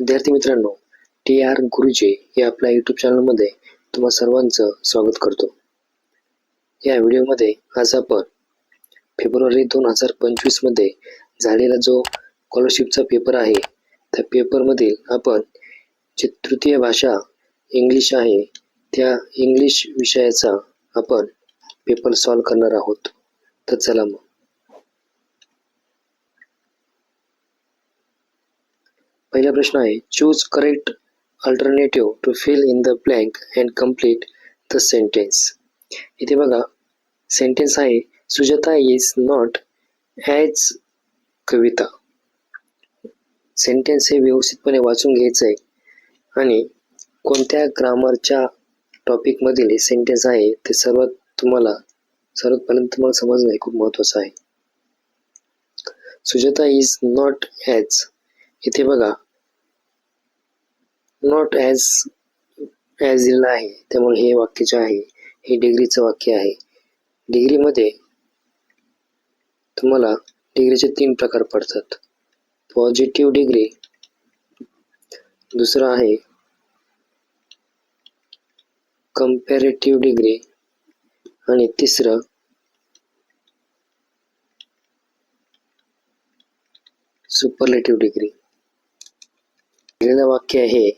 विद्यार्थी मित्रांनो, T R गुरुजी या आपल्या यूट्यूब चॅनलमध्ये तुम्हा सर्वांचं स्वागत करतो. या व्हिडिओमध्ये आज आपण फेब्रुवारी 2025 मध्ये झालेला जो स्कॉलरशिपचा पेपर आहे, त्या पेपरमधील आपण जी तृतीय भाषा इंग्लिश आहे, त्या इंग्लिश विषयाचा आपण पेपर सॉल्व करणार आहोत. तर चला मग. पहिला प्रश्न आहे, choose correct alternative to fill in the blank and complete the sentence. इथे बघा सेंटेन्स आहे, Sujata is not as Kavita. Sentence हे व्यवस्थितपणे वाचून घ्यायचं आहे आणि कोणत्या ग्रामरच्या टॉपिकमधील हे सेंटेन्स आहे ते सर्वात पहिल्यांदा तुम्हाला समजणं हे खूप महत्त्वाचं आहे. सुजाता इज नॉट ॲज, इथे बघा नॉट ॲज दिलेलं आहे, त्यामुळे हे वाक्य जे आहे हे डिग्रीचं वाक्य आहे. डिग्रीमध्ये तुम्हाला डिग्रीचे 3 प्रकार पडतात. पॉझिटिव्ह डिग्री, दुसरं आहे कंपॅरेटिव्ह डिग्री आणि तिसरं सुपरलेटिव्ह डिग्री. दिलेलं वाक्य आहे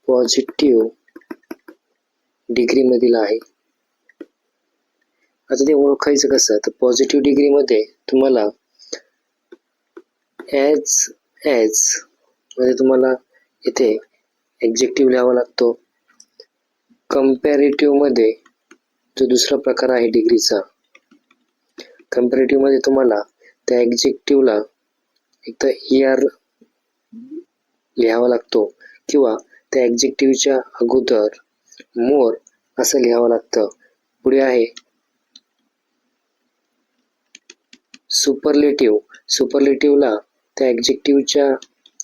पॉझिटिव्ह डिग्री मधील आहे. आता ते ओळखायचं कसं, तर पॉझिटिव्ह डिग्री मध्ये तुम्हाला ॲज मध्ये तुम्हाला इथे ॲडजेक्टिव्ह लिहावा लागतो. कंपॅरेटिव्ह मध्ये जो दुसरा प्रकार आहे डिग्रीचा, कंपॅरेटिव्ह मध्ये तुम्हाला त्या ॲडजेक्टिव्हला एक तर ER लिहावा लागतो किंवा त्या ॲडजेक्टिव्हच्या अगोदर मोर असं लिहावं लागतं. पुढे आहे सुपरलेटिव्हला त्या ॲडजेक्टिव्हच्या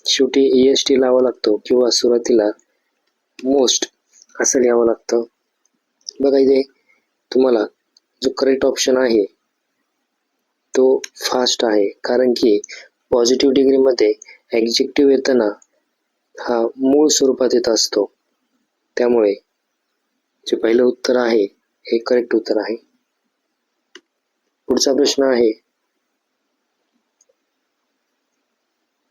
शेवटी EST लावावा लागतो किंवा सुरुवातीला मोस्ट असं लिहावं लागतं. बघा इथे तुम्हाला जो करेक्ट ऑप्शन आहे तो फास्ट आहे, कारण की पॉझिटिव्ह डिग्रीमध्ये ॲडजेक्टिव्ह येताना हा मूळ स्वरूपात येत असतो. त्यामुळे जे पहिलं उत्तर आहे हे करेक्ट उत्तर आहे. पुढचा प्रश्न आहे,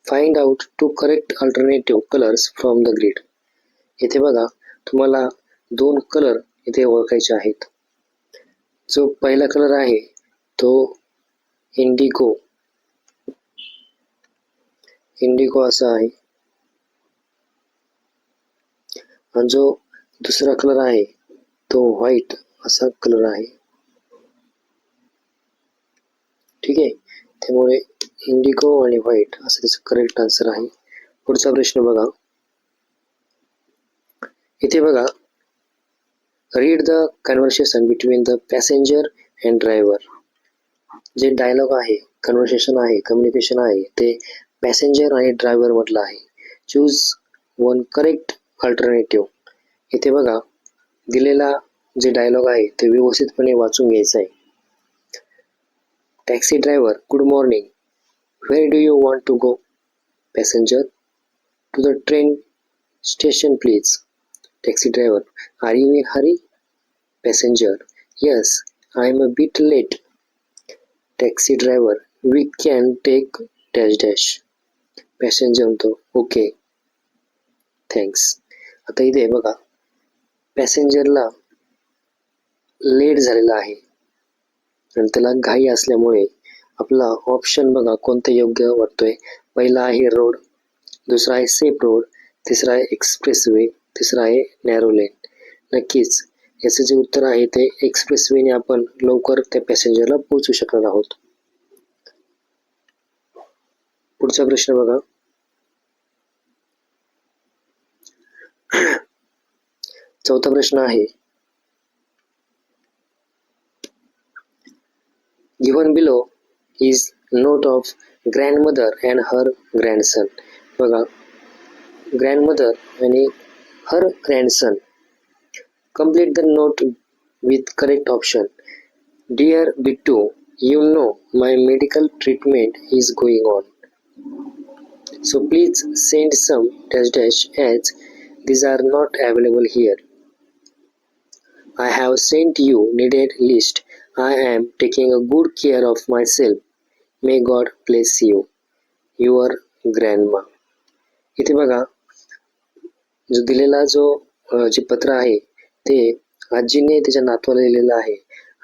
find out 2 correct alternative colours from the grid. इथे बघा तुम्हाला 2 कलर इथे ओळखायचे आहेत. जो पहिला कलर आहे तो इंडिगो असा आहे आणि जो दुसरा कलर आहे तो व्हाईट असा कलर आहे. ठीक आहे, त्यामुळे इंडिगो आणि व्हाईट असं त्याचं करेक्ट आन्सर आहे. पुढचा प्रश्न बघा, इथे बघा read the conversation between the passenger and driver. जे डायलॉग आहे, कन्व्हर्सेशन आहे, कम्युनिकेशन आहे ते पॅसेंजर आणि ड्रायव्हर मधलं आहे. Choose 1 correct alternative. इथे बघा दिलेला जे डायलॉग आहे ते व्यवस्थितपणे वाचून घ्यायचं आहे. Taxi driver, good morning, where do you want to go? Passenger, to the train station please. Taxi driver, are you in hurry? Passenger, yes, I am a bit late. Taxi driver, we can take dash dash. Passenger म्हणतो, okay thanks. आता इथे बघा पॅसेंजरला late झालेला आहे आणि त्याला घाई असल्यामुळे आपला ऑप्शन बघा कोणतं योग्य वाटतोय. पहिला आहे रोड, दुसरा आहे सेफ रोड, तिसरा आहे एक्सप्रेसवे, तिसरा आहे नॅरो लेन. नक्कीच याचं जे उत्तर आहे ते एक्सप्रेसवेने आपण लवकर त्या पॅसेंजरला पोहोचू शकणार आहोत. पुढचा प्रश्न बघा, चौथा प्रश्न आहे, given below is note of grandmother and her grandson. बघा ग्रँडमदर आणि her grandson. Complete the note with correct option. Dear Bittu, you know my medical treatment is going on. So please send some dash dash as these are not available here. I have sent you needed list. I am taking a good care of myself. May God bless you. Your grandma. इथे बघा जो दिलेला जे पत्र आहे ते आजीने त्याच्या नातवाला लिहिलेलं आहे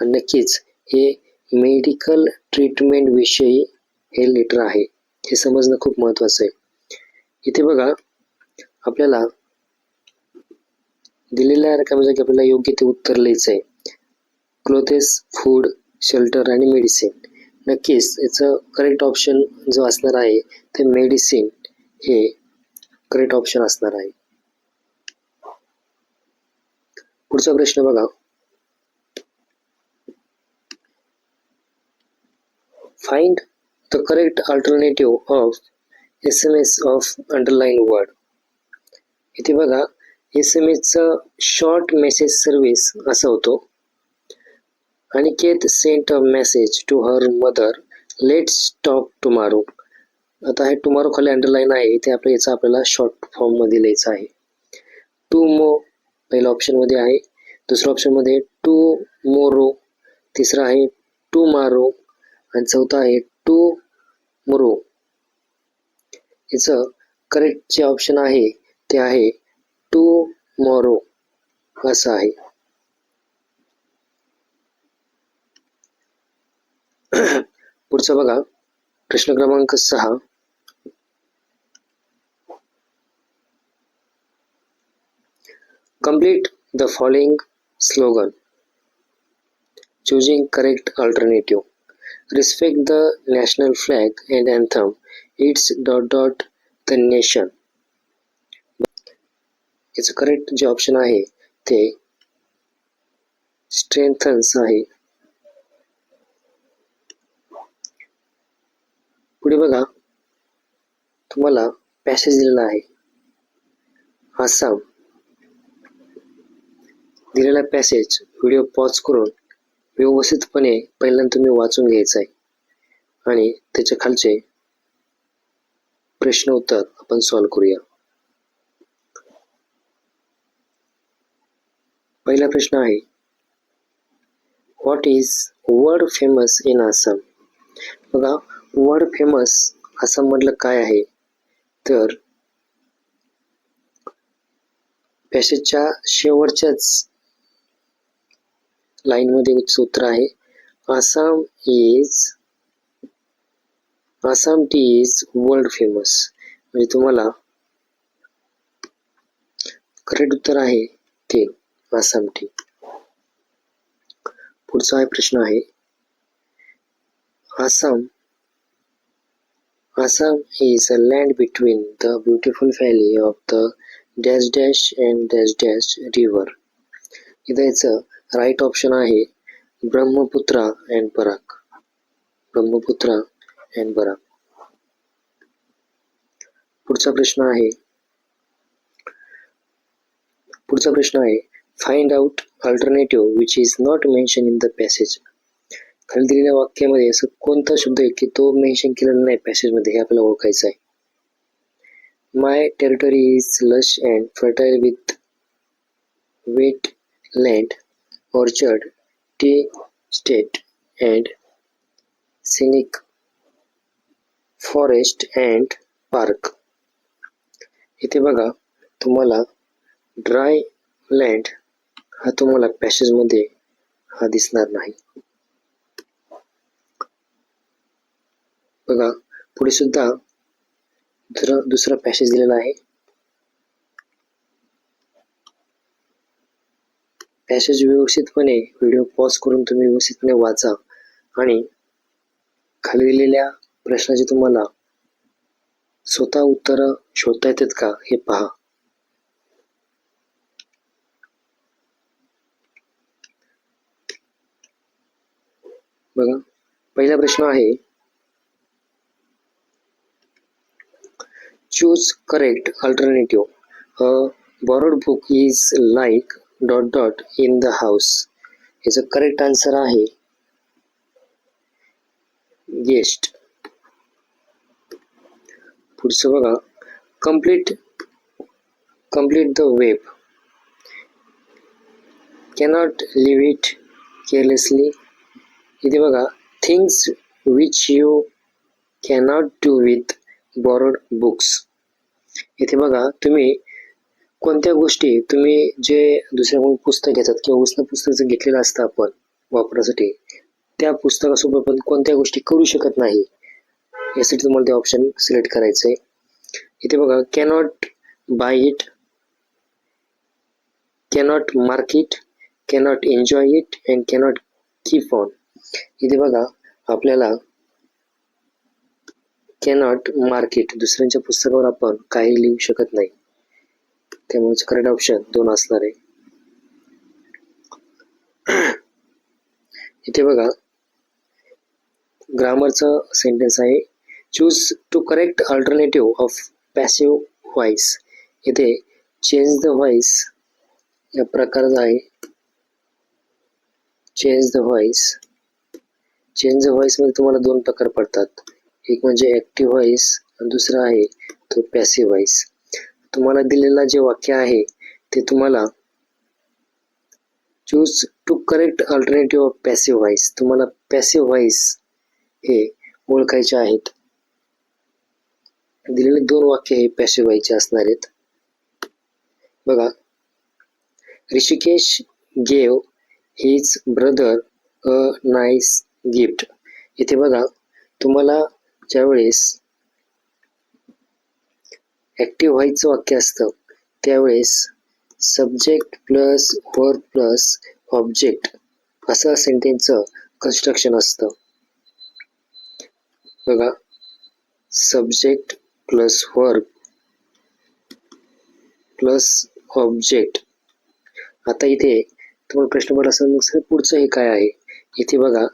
आणि नक्कीच हे मेडिकल ट्रीटमेंट विषयी हे लेटर आहे. हे समजणं खूप महत्वाचं आहे. इथे बघा आपल्याला दिलेल्या रकमेसाठी आपल्याला योग्य ते उत्तर लिहायचं आहे. क्लोथेस, फूड, शेल्टर आणि मेडिसिन. नक्कीच याचं करेक्ट ऑप्शन जो असणार आहे ते मेडिसिन हे करेक्ट ऑप्शन असणार आहे. पुढचा प्रश्न बघा. Find the correct alternative of SMS of underline word. इथे बघा SMSचं शॉर्ट मेसेज सर्व्हिस असा होतो. Aniket sent a message to her mother, let's talk tomorrow. आता हे टुमारो खाली अंडरलाईन आहे ते आपल्याला शॉर्ट फॉर्म मध्ये लिहायचं आहे. टू मो पहिल्या ऑप्शन मध्ये आहे, दुसऱ्या ऑप्शन मध्ये टू मोरो, तिसरा आहे टू मारो आणि चौथा आहे टू मोरो. याचं करेक्ट जे ऑप्शन आहे ते आहे टू मोरो असं आहे. पुढचा बघा प्रश्न क्रमांक 6. Complete the following slogan. Choosing correct alternative. Respect the national flag and anthem. It's ... the nation. याचं करेक्ट जे ऑप्शन आहे ते strengthens आहे. पुढे बघा तुम्हाला पॅसेज दिलेला आहे. आसाम. दिलेला पॅसेज व्हिडिओ पॉज करून व्यवस्थितपणे पहिल्यांदा तुम्ही वाचून घ्यायचा आहे आणि त्याच्या खालचे प्रश्न उत्तर आपण सॉल्व करूया. पहिला प्रश्न आहे what is world famous in Assam. बघा वर्ल्ड फेमस आसाम मधलं काय आहे तर पॅसेजच्या शेवटच्याच लाईन मध्ये उत्तर आहे Assam T is world famous. म्हणजे तुम्हाला करेक्ट उत्तर आहे ते आसाम टी. पुढचा प्रश्न आहे Assam is a land between the beautiful valley of the dash dash and dash dash river. इथं याचं राईट ऑप्शन आहे ब्रह्मपुत्रा अँड बराक. ब्रह्मपुत्रा अँड बराक. पुढचा प्रश्न आहे find out alternative which is not mention in the passage. खाली दिलेल्या वाक्यामध्ये असं कोणता शब्द आहे की तो मेन्शन केलेला नाही पॅसेज मध्ये हे आपल्याला ओळखायचं आहे. My territory is lush and fertile with wet land, orchard, tea estate and scenic forest and park. इथे बघा तुम्हाला ड्राय लँड हा तुम्हाला पॅसेज मध्ये हा दिसणार नाही. बघा पुढे सुद्धा दुसरा पॅसेज दिलेला आहे. पॅसेज व्यवस्थितपणे व्हिडिओ पॉज करून तुम्ही व्यवस्थितपणे वाचा आणि खाली दिलेल्या प्रश्नाचे तुम्हाला स्वतः उत्तर शोधता येतात का हे पहा. बघा पहिला प्रश्न आहे choose correct alternative. A borrowed book is like ... in the house. याचं करेक्ट आन्सर आहे गेस्ट. पुढचं बघा, complete the web, cannot leave it carelessly. इथे बघा, things which you cannot do with borrowed books. इथे बघा, तुम्ही कोणत्या गोष्टी तुम्ही जे दुसऱ्याकडून पुस्तक घेतात किंवा उसनं पुस्तक जर घेतलेलं असतं आपण वापरासाठी, त्या पुस्तकासोबत पण कोणत्या गोष्टी करू शकत नाही, यासाठी तुम्हाला ते ऑप्शन सिलेक्ट करायचं आहे. इथे बघा, cannot buy it, cannot mark it, cannot enjoy it and cannot keep on. इथे बघा, आपल्याला कॅनॉट मार्क इट, दुसऱ्यांच्या पुस्तकावर आपण काही लिहू शकत नाही, त्यामुळे करेक्ट ऑप्शन 2 असणार आहे. इथे बघा, ग्रामरचं सेंटेन्स आहे, choose to correct alternative of passive voice. इथे चेंज द व्हॉइस या प्रकारचा आहे. चेंज द व्हॉइस मध्ये तुम्हाला 2 प्रकार पडतात, एक म्हणजे ऍक्टिव्ह व्हॉइस आणि दुसरा आहे तो पॅसिव्ह व्हॉइस. तुम्हाला दिलेला जे वाक्य आहे ते तुम्हाला choose to correct alternative of passive voice, तुम्हाला पॅसिव्ह व्हॉइस हे ओळखायचे आहेत. दिलेले 2 वाक्य हे पॅसिव्ह व्हॉइसचे असणार आहेत. बघा, ऋषिकेश गेव हिज ब्रदर अ नाईस गिफ्ट. इथे बघा, तुम्हाला ज्यावेळेस ऍक्टिव्ह व्हॉइसचं वाक्य असतं त्यावेळेस subject plus verb plus object असं सेंटेन्सचं कन्स्ट्रक्शन असतं. बघा, subject plus verb plus object. आता इथे तुम्हाला प्रश्न पडला असेल, मग पुढचं हे काय आहे. इथे बघा,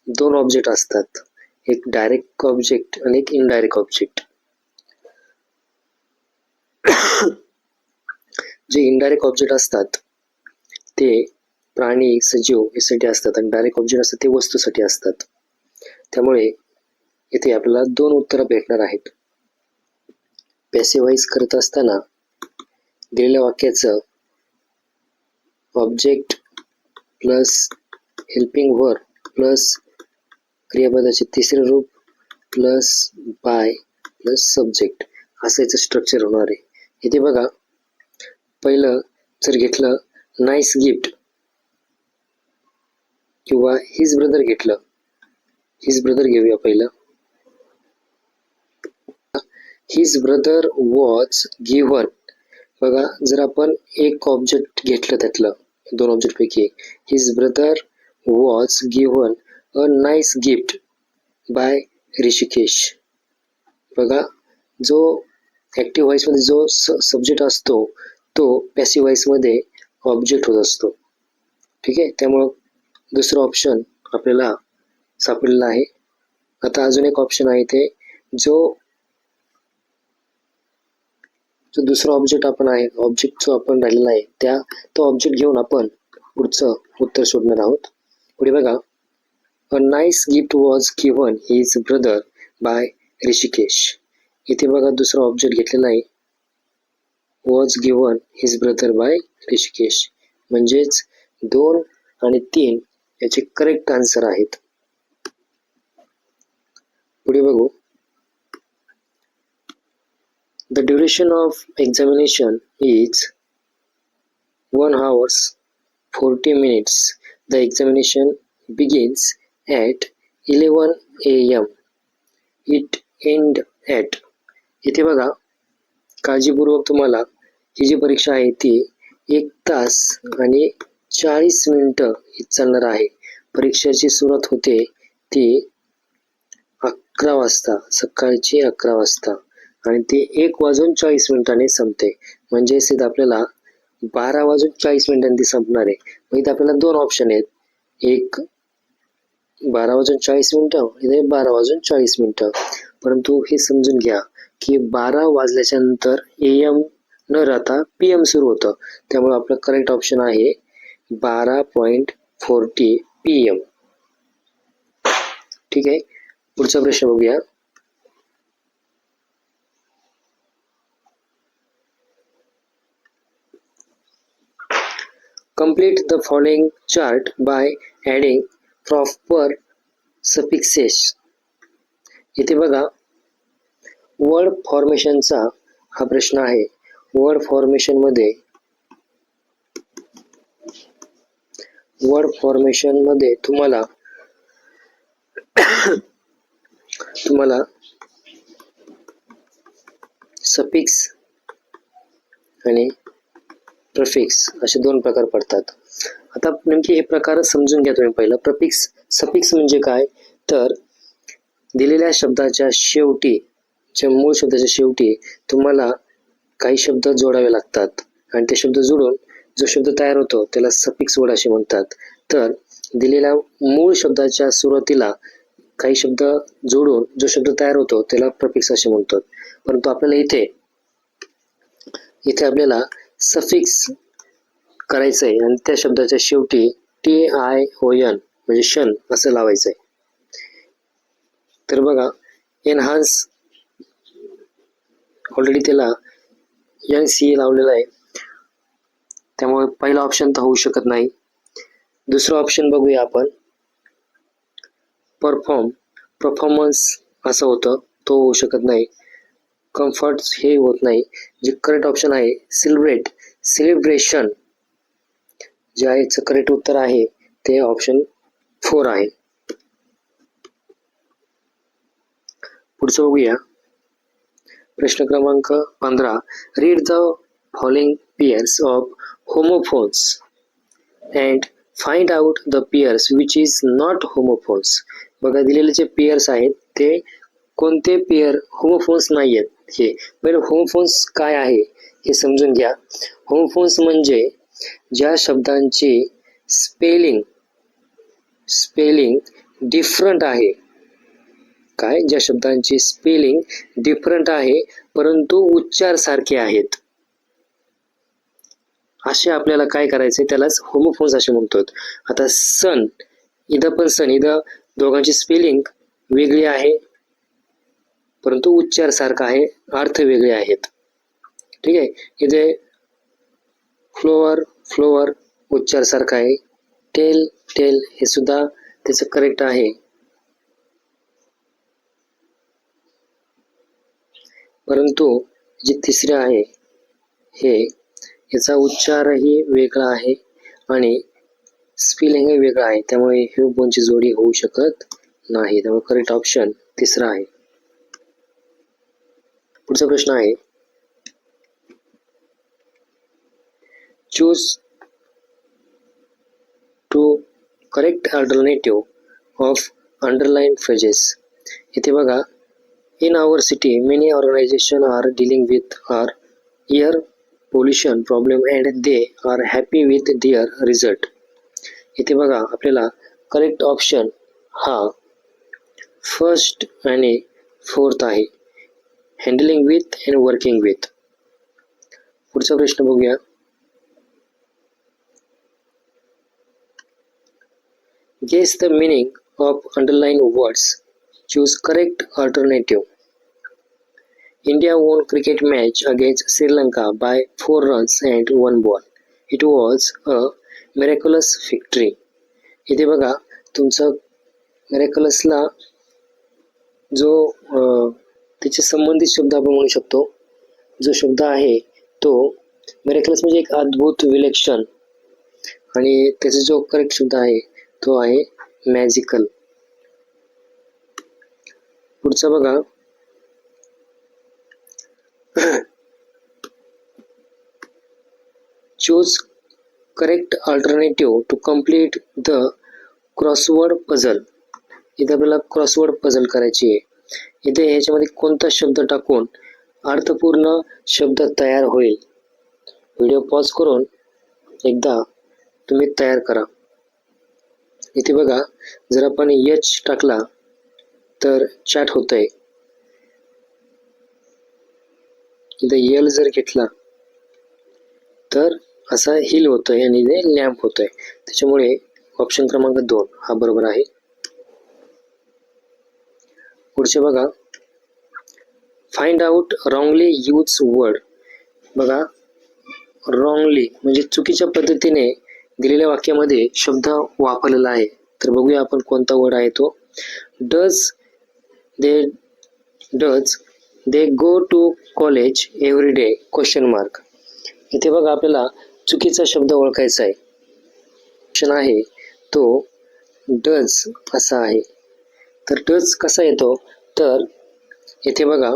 2 ऑब्जेक्ट असतात, एक डायरेक्ट ऑब्जेक्ट आणि एक इनडायरेक्ट ऑब्जेक्ट. जे इनडायरेक्ट ऑब्जेक्ट असतात ते प्राणी सजीव यासाठी असतात आणि डायरेक्ट ऑब्जेक्ट असतात ते वस्तूसाठी असतात. त्यामुळे इथे आपल्याला 2 उत्तरं भेटणार आहेत. पॅसिव्ह व्हॉइस करत असताना दिलेल्या वाक्याचं object plus helping verb plus क्रियापदाचे तिसरे रूप प्लस बाय प्लस सब्जेक्ट असं याचं स्ट्रक्चर होणार आहे. इथे बघा, पहिलं जर घेतलं नाईस गिफ्ट किंवा हिज ब्रदर घेतलं, हिज ब्रदर घेऊया पहिलं. His brother was given. बघा, जर आपण एक ऑब्जेक्ट घेतलं त्यातलं 2 ऑब्जेक्ट पैकी, his brother was given a nice gift bye Rishikesh. बघा, जो ऍक्टिव्ह व्हॉइस मध्ये जो सब्जेक्ट असतो तो पॅसिव्ह व्हॉइस मध्ये ऑब्जेक्ट होत असतो. ठीक आहे, त्यामुळं दुसरं ऑप्शन आपल्याला सापडलेला आहे. आता अजून एक ऑप्शन आहे, ते जो दुसरा ऑब्जेक्ट आपण आहे, ऑब्जेक्ट जो आपण राहिलेला आहे तो ऑब्जेक्ट घेऊन आपण पुढचं उत्तर शोधणार आहोत. पुढे बघा, a nice gift was given his brother by Rishikesh. इथे बघा, दुसरा ऑब्जेक्ट घेतलेला आहे, was given his brother by Rishikesh, म्हणजेच 2 आणि 3 याचे करेक्ट आन्सर आहेत. पुढे बघू, the duration of examination is 1 hour 40 minutes. The examination begins at 11 AM. It end at. इथे बघा, काळजीपूर्वक तुम्हाला ही जी परीक्षा आहे ती 1 तास आणि 40 मिनिटं चालणार आहे. परीक्षेची सुरुवात होते ती 11 वाजता, सकाळची 11 वाजता आणि ते 1:40 संपते. म्हणजे इथे आपल्याला 12:40 ती संपणार आहे. मग इथे आपल्याला 2 ऑप्शन आहेत, एक 12:40 इथे 12:40. परंतु हे समजून घ्या की 12 वाजल्याच्या नंतर AM न राहता PM सुरू होतं, त्यामुळे आपलं करेक्ट ऑप्शन आहे 12:40 PM. ठीक आहे, पुढचा प्रश्न बघूया. Complete the following chart by adding proper suffixes. इथे बघा वर्ड फॉर्मेशनचा हा प्रश्न आहे. वर्ड फॉर्मेशन मध्ये तुम्हाला सफिक्स आणि प्रफिक्स असे दोन प्रकार पडतात. आता नेमके हे प्रकार समजून घ्या तुम्ही. पहिला सफिक्स म्हणजे काय, तर दिलेल्या शब्दाच्या शेवटी, मूळ शब्दाच्या शेवटी तुम्हाला काही शब्द जोडावे लागतात आणि ते शब्द जोडून जो शब्द तयार होतो त्याला सफिक्स वर्ड असे म्हणतात. तर दिलेल्या मूळ शब्दाच्या सुरुवातीला काही शब्द जोडून जो शब्द तयार होतो त्याला प्रफिक्स असे म्हणतात. परंतु आपल्याला इथे आपल्याला सफिक्स करायचं आहे आणि त्या शब्दाच्या शेवटी TION म्हणजे शन असं लावायचं आहे. तर बघा एनहान्स ऑलरेडी त्याला NCE लावलेला आहे, त्यामुळे पहिला ऑप्शन तर होऊ शकत नाही. दुसरा ऑप्शन बघूया आपण. परफॉर्मन्स असं होतं, तो होऊ शकत नाही. कम्फर्ट हे होत नाही. जे करेक्ट ऑप्शन आहे सेलिब्रेशन जे आहे करेक्ट उत्तर आहे ते ऑप्शन 4 आहे. पुढचं बघूया. प्रश्न क्रमांक 15. Read the following pairs of homophones and find out the pairs which is not homophones. बघा दिलेले जे पेयर्स आहेत ते कोणते पेयर होमोफोन्स नाही आहेत. हे पहिले होमोफोन्स काय आहे हे समजून घ्या. होमोफोन्स म्हणजे ज्या शब्दांची स्पेलिंग डिफरंट आहे. काय, ज्या शब्दांची स्पेलिंग डिफरंट आहे परंतु उच्चार सारखे आहेत, असे आपल्याला काय करायचे, त्यालाच होमोफोन्स असे म्हणतात. आता इथं दोघांची स्पेलिंग वेगळी आहे परंतु उच्चार सारखा आहे, अर्थ वेगळे आहेत. ठीक आहे. इथे फ्लोअर उच्चार सारखा आहे. टेल हे सुद्धा त्याचं करेक्ट आहे. परंतु जे तिसरे आहे हे याचा उच्चारही वेगळा आहे आणि स्पेलिंग ही वेगळा आहे, त्यामुळे हे दोनची जोडी होऊ शकत नाही. त्यामुळे करेक्ट ऑप्शन तिसरा आहे. पुढचा प्रश्न आहे. Choose to correct alternative of underline phrases. इथे बघा, in our city many organizations are dealing with our air pollution problem and they are happy with their result. इथे बघा आपल्याला करेक्ट ऑप्शन हा फर्स्ट आणि फोर्थ आहे, handling with and working with. पुढचा प्रश्न बघूया. Guess the meaning of underline words. Choose correct alternative. India won cricket match against Sri Lanka by 4 runs and 1 ball. It was a miraculous victory. इथे बघा तुमचं मिरेकलसला जो त्याचे संबंधित शब्द आपण म्हणू शकतो. जो शब्द आहे तो मिरेकलस म्हणजे एक अद्भुत, विलक्षण, आणि त्याचा जो करेक्ट शब्द आहे तो आहे मॅजिकल. पुढचा बघा. Choose correct alternative to complete the crossword puzzle. इथे आपल्याला क्रॉसवर्ड पझल करायची आहे. इथे ह्याच्यामध्ये कोणता शब्द टाकून अर्थपूर्ण शब्द तयार होईल. व्हिडिओ पॉज करून एकदा तुम्ही तयार करा. इथे बघा, जर आपण H टाकला तर चॅट होतंय. इथे L जर घेतला तर असा हिल होतोय आणि इथे लॅम्प होतोय. त्याच्यामुळे ऑप्शन क्रमांक 2 हा बरोबर आहे. पुढचे बघा. Find out wrongly use word. बघा, रॉंगली म्हणजे चुकीच्या पद्धतीने दिलेल्या वाक्यामध्ये शब्द वापरलेला आहे. तर बघूया आपण कोणता वर्ड आहे तो. Does they go to college every day question mark. इथे बघा आपल्याला चुकीचा शब्द ओळखायचा आहे. ऑप्शन आहे तो डज असा आहे. तर डज कसा येतो, तर इथे बघा,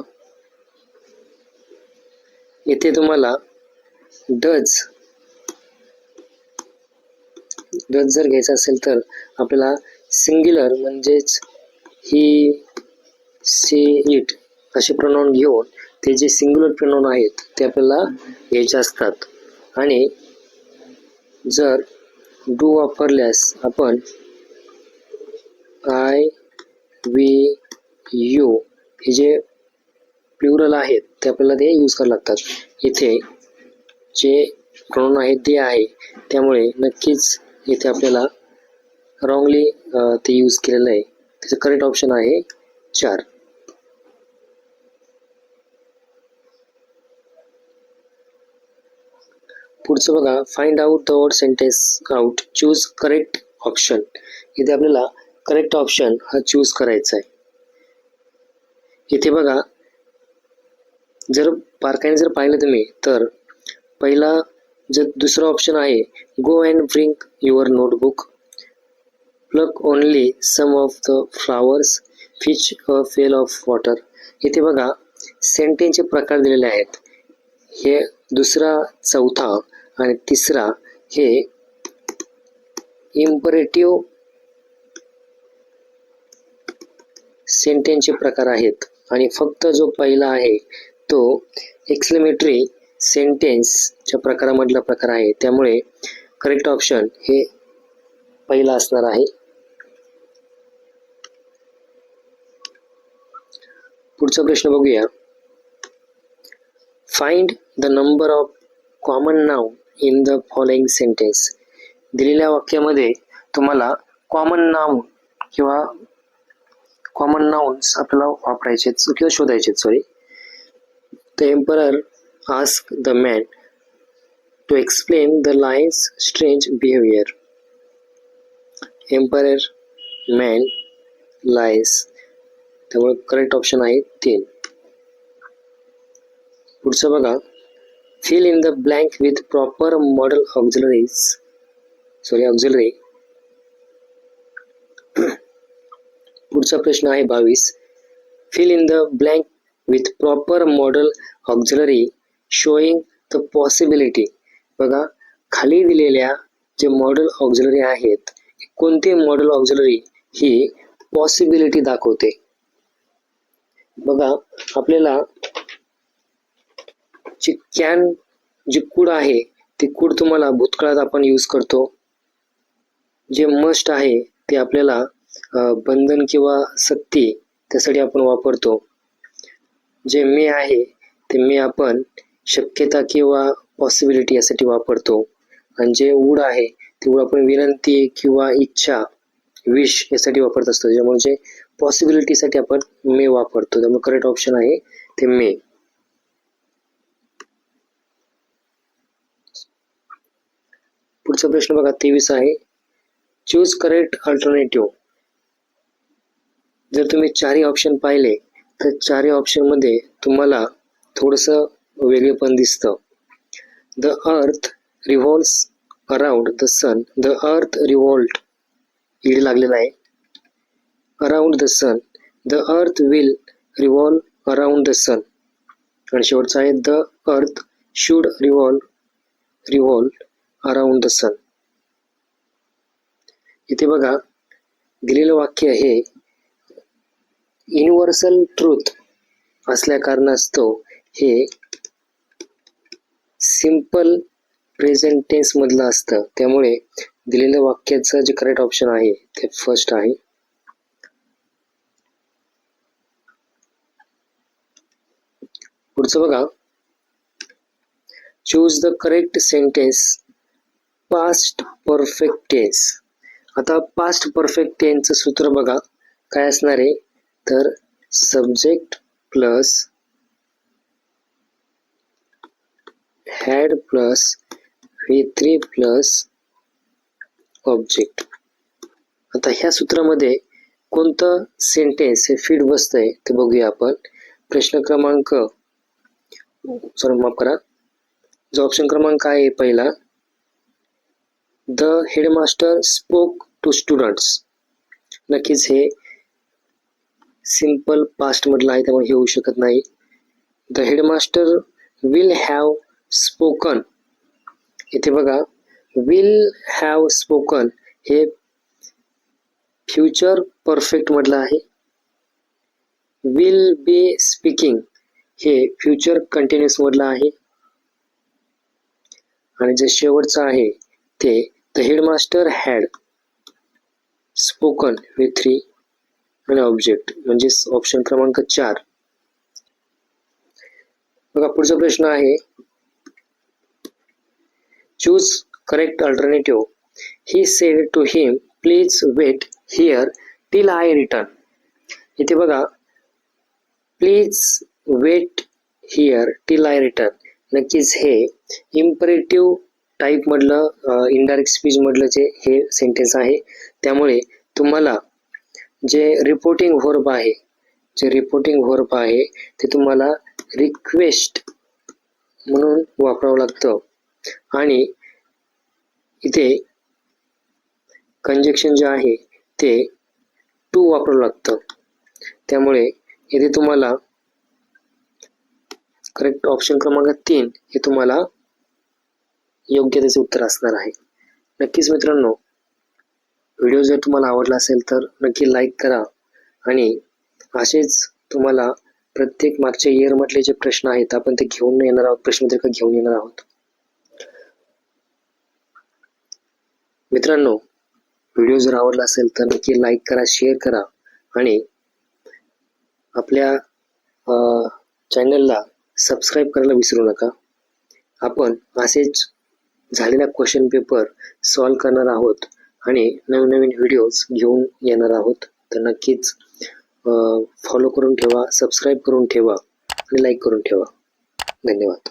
इथे तुम्हाला डज जर घ्यायचा असेल तर आपल्याला सिंग्युलर म्हणजेच ही, सी, इट असे प्रोनाउन घेऊन ते जे सिंग्युलर प्रोनाउन आहेत ते आपल्याला घ्यायचे असतात. आणि जर डू वापरल्यास आपण आय, वी, यू हे जे प्लुरल आहेत ते आपल्याला ते यूज करावे लागतात. इथे जे प्रोनाउन आहे ते आहे, त्यामुळे नक्कीच इथे आपल्याला रॉंगली ते यूज केलेलं आहे. त्याचं करेक्ट ऑप्शन आहे 4. पुढचं बघा, find out the word sentence out, choose correct option. इथे आपल्याला करेक्ट ऑप्शन हा चूज करायचा आहे. इथे बघा, जर बारकाईने जर पाहिलं तुम्ही तर पहिला जर दुसरा ऑप्शन आहे go and bring your notebook, pluck only some of the flowers, fetch a fell off water. इथे बघा सेंटेन्सचे प्रकार दिलेले आहेत. हे दुसरा, चौथा आणि तिसरा हे इम्परेटिव्ह सेंटेन्सचे प्रकार आहेत आणि फक्त जो पहिला आहे तो एक्सक्लेमेटरी सेंटेन्सच्या प्रकारामधला प्रकार आहे. त्यामुळे करेक्ट ऑप्शन हे पहिला असणार आहे. पुढचा प्रश्न बघूया. Find the number of common noun in the following sentence. दिलेल्या वाक्यामध्ये तुम्हाला कॉमन नाउन किंवा कॉमन नाउन्स आपल्याला वापरायचे किंवा शोधायचे. The emperor asked the man to explain the lion's strange behavior. Emperor, man, lions. त्यामुळे करेक्ट ऑप्शन आहे 3. पुढचं बघा, fill in the blank with proper modal auxiliary. पुढचा प्रश्न आहे 22. fill in the blank with proper modal auxiliary showing the possibility. बघा, खाली दिलेल्या जे मॉडल ऑक्झिलरी आहेत, कोणते मॉडल ऑक्झिलरी ही पॉसिबिलिटी दाखवते. बघा आपल्याला जे कॅन, जे कुड आहे ते कुड तुम्हाला भूतकाळात आपण यूज करतो. जे मस्ट आहे ते आपल्याला बंधन किंवा सक्ती त्यासाठी आपण वापरतो. जे मे आहे ते मे आपण शक्यता किंवा पॉसिबिलिटी यासाठी वापरतो. आणि जे वूड आहे ते वूड आपण विनंती किंवा इच्छा, विश यासाठी वापरत असतो. त्यामुळे जे पॉसिबिलिटीसाठी आपण मे वापरतो. त्यामुळे करेक्ट ऑप्शन आहे ते मे. पुढचा प्रश्न बघा 23 आहे. Choose correct alternative. जर तुम्ही चारही ऑप्शन पाहिले तर चारही ऑप्शन मध्ये तुम्हाला थोडंसं वेगळेपण दिसतं. The earth revolves around the sun. The earth revolved ed लागलेला आहे. Around the sun. The earth will revolve around the sun. आणि शेवटचा आहे the earth should revolve around the sun. इथे बघा दिलेलं वाक्य हे युनिव्हर्सल ट्रूथ असल्या कारणास्तव हे सिंपल प्रेझेंट टेन्स मधलं असतं. त्यामुळे दिलेल्या वाक्याचं जे करेक्ट ऑप्शन आहे ते फर्स्ट आहे. पुढचं बघा, choose the correct sentence past perfect tense. आता पास्ट परफेक्ट टेन्सचं सूत्र बघा काय असणार आहे, तर subject plus had plus V3 plus object. आता ह्या सूत्रामध्ये कोणतं सेंटेन्स हे फिट बसतंय ते बघूया आपण. प्रश्न क्रमांक माफ करा, जो ऑप्शन क्रमांक आहे पहिला, the headmaster spoke to students. नक्कीच हे सिंपल पास्ट मधलं आहे, त्यामुळे हे होऊ शकत नाही. The headmaster will have spoken. इथे बघा, विल हॅव स्पोकन हे फ्युचर परफेक्ट मधलं आहे. विल बी स्पीकिंग हे फ्युचर कंटिन्युअस मधलं आहे. आणि जे शेवटचं आहे ते the headmaster had spoken with 3 आणि ऑब्जेक्ट, म्हणजे ऑप्शन क्रमांक 4. बघा पुढचा प्रश्न आहे, choose correct alternative. He said to him please wait here till I return. इथे बघा, please wait here till I return. नक्कीच हे इम्परेटिव्ह टाईप मधलं इनडायरेक्ट स्पीच मधलं जे हे सेंटेन्स आहे. त्यामुळे तुम्हाला जे रिपोर्टिंग व्हर्ब आहे ते तुम्हाला रिक्वेस्ट म्हणून वापरावं लागतं. आणि इथे कंजक्शन जे आहे ते टू वापरावं लागतं. त्यामुळे इथे तुम्हाला करेक्ट ऑप्शन क्रमांक 3 हे तुम्हाला योग्य त्याचे उत्तर असणार आहे. नक्कीच मित्रांनो, व्हिडिओ जर तुम्हाला आवडला असेल तर नक्की लाईक करा. आणि असेच तुम्हाला प्रत्येक मागच्या इयर मधले जे प्रश्न आहेत आपण ते घेऊन येणार आहोत, प्रश्नपत्रिका घेऊन येणार आहोत. मित्रांनो, व्हिडिओ जर आवडला असेल तर नक्की लाईक करा, शेअर करा आणि आपल्या चॅनलला सबस्क्राईब करायला विसरू नका. आपण असेच झालेला क्वेश्चन पेपर सॉल्व करणार आहोत आणि नवीन नवीन व्हिडिओज घेऊन येणार आहोत. तर नक्कीच फॉलो करून ठेवा, सबस्क्राईब करून ठेवा आणि लाईक करून ठेवा. धन्यवाद.